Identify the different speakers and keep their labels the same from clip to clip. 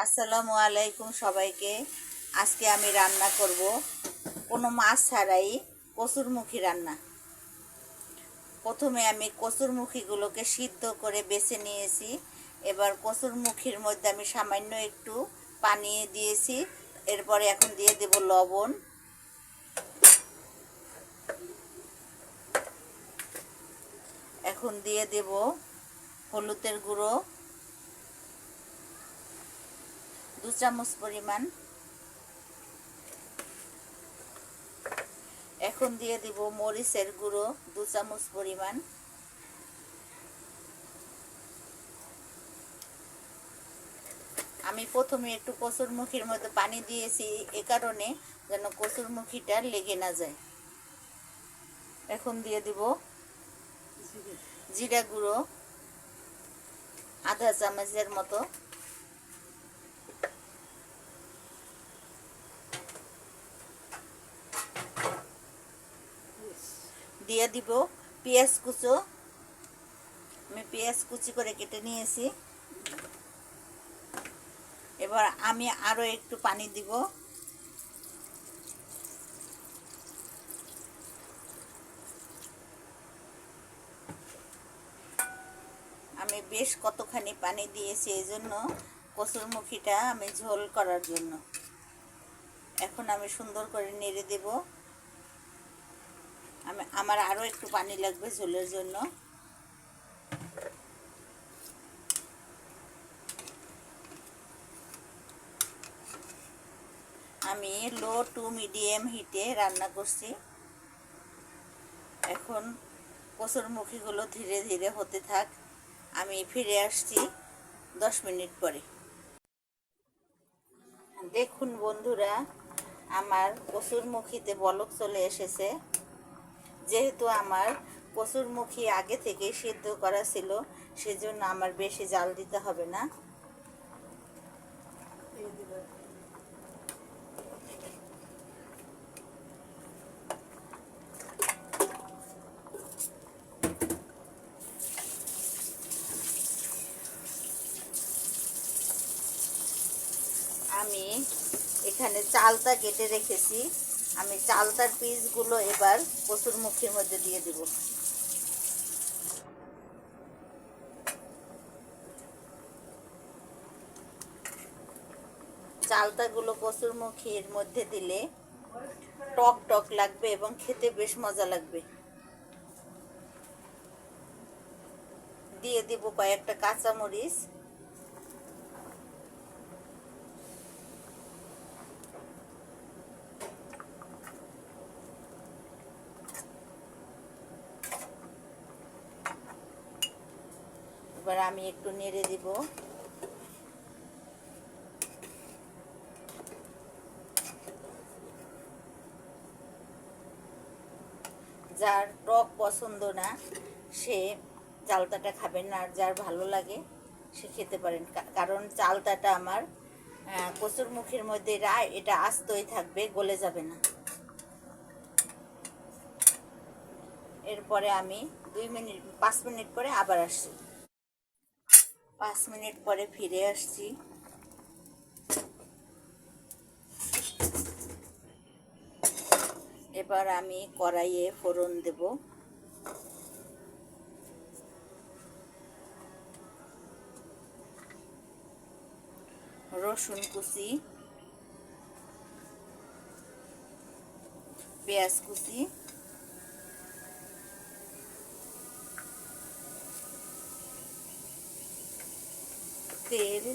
Speaker 1: আসসালামু আলাইকুম সবাইকে। আজকে আমি রান্না করব কোনো মাছ ছাড়াই কচুরমুখী রান্না। প্রথমে আমি কচুরমুখীগুলোকে সিদ্ধ করে বেছে নিয়েছি। এবার কচুরমুখীর মধ্যে আমি সামান্য একটু পানি দিয়েছি। এরপরে এখন দিয়ে দেব লবণ, এখন দিয়ে দেব হলুদের গুঁড়ো 2 চামচ পরিমাণ, এখন দিয়ে দিব মরিচের গুঁড়ো 2 চামচ পরিমাণ, আমি প্রথমে একটু কচুরমুখীর মধ্যে পানি দিয়েছি এ কারণে যেন কচুরমুখীটা লেগে না যায়। এখন দিয়ে দিব জিরা গুঁড়ো আধা চামচের মতো, দিয়ে দিব পেঁয়াজ কুচো, আমি পেঁয়াজ কুচি করে কেটে নিয়েছি। এবার আমি আরও একটু পানি দিব, আমি বেশ কতখানি পানি দিয়েছি এই জন্য কচুরমুখীটা আমি ঝোল করার জন্য। এখন আমি সুন্দর করে নেড়ে দেব, আমার আরও একটু পানি লাগবে ঝোলের জন্য। আমি লো টু মিডিয়াম হিটে রান্না করছি। এখন কচুরমুখীগুলো ধীরে ধীরে হতে থাক, আমি ফিরে আসছি 10 মিনিট পরে। দেখুন বন্ধুরা, আমার কচুরমুখীতে বলক চলে এসেছে। যেহেতু আমার কচুরমুখী আগে থেকে সিদ্ধ করা ছিল, সেজন্য আমার বেশি জাল দিতে হবে না। আমি এখানে চালতা কেটে রেখেছি, আমি চালতার পিসগুলো এবার কচুরমুখীর মধ্যে দিয়ে দেব। চালতাগুলো কচুরমুখীর মধ্যে দিলে টক টক লাগবে এবং খেতে বেশ মজা লাগবে। দিয়ে দেব কয়েকটা কাঁচামরিচ, এবার আমি একটু নেড়ে দিব। যার টক পছন্দ না সে চালতাটা খাবেন না, আর যার ভালো লাগে সে খেতে পারেন, কারণ চালতাটা আমার কচুরমুখীর মধ্যে এটা আস্তই থাকবে, গলে যাবে না। এরপরে আমি 5 মিনিট পরে আবার আসছি। 5 মিনিট পরে ফিরে আসছি। এবার আমি কড়াইয়ে ফোড়ন দেব। রসুন কুচি, পেঁয়াজ কুচি, তেল,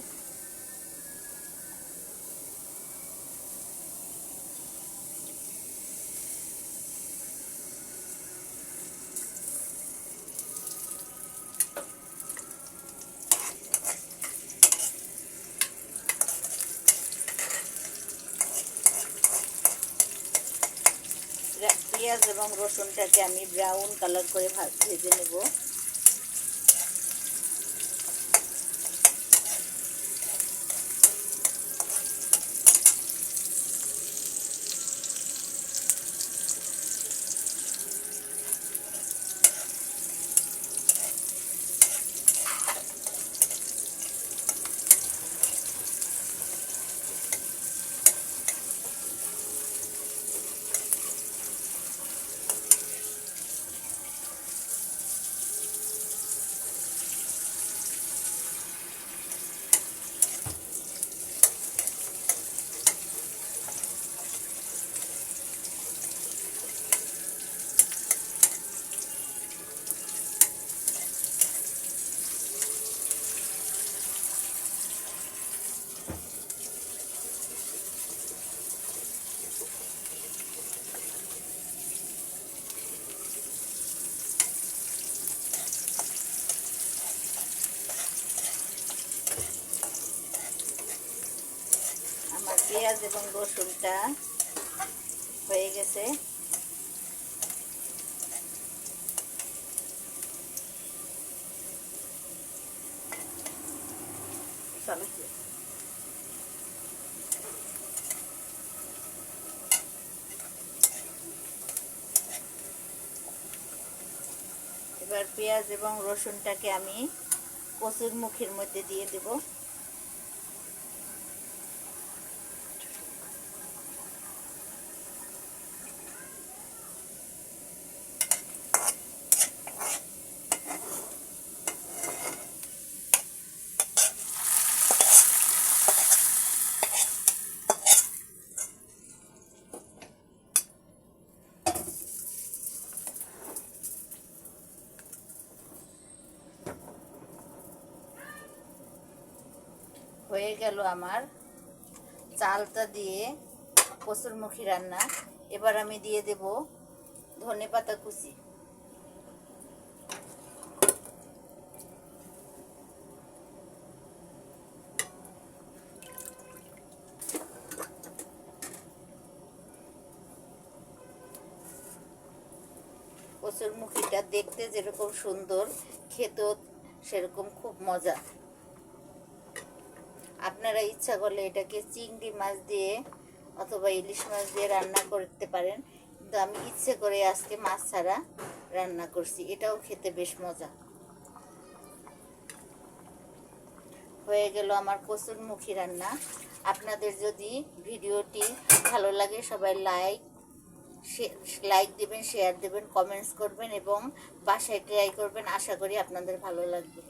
Speaker 1: পেঁয়াজ এবং রসুনটাকে আমি ব্রাউন কালার করে ভেজে নেব। পেঁয়াজ এবং রসুনটা হয়ে গেছে। এবার পেঁয়াজ এবং রসুনটাকে আমি কচুর মুখির মধ্যে দিয়ে দেব। হয়ে গেল আমার চালটা দিয়ে কচুরমুখী রান্না। এবার আমি দিয়ে দেব ধনেপাতা কুচি। কচুরমুখীটা দেখতে যেরকম সুন্দর, খেতেও সেরকম খুব মজা। আপনারা ইচ্ছা করলে এটাকে চিংড়ি মাছ দিয়ে অথবা ইলিশ মাছ দিয়ে রান্না করতে পারেন, কিন্তু আমি ইচ্ছে করে আজকে মাছ ছাড়া রান্না করছি। এটাও খেতে বেশ মজা। হয়ে গেল আমার কচুরমুখী রান্না। আপনাদের যদি ভিডিওটি ভালো লাগে সবাই লাইক দিবেন, শেয়ার দেবেন, কমেন্টস করবেন এবং বাসায় ট্রাই করবেন। আশা করি আপনাদের ভালো লাগবে।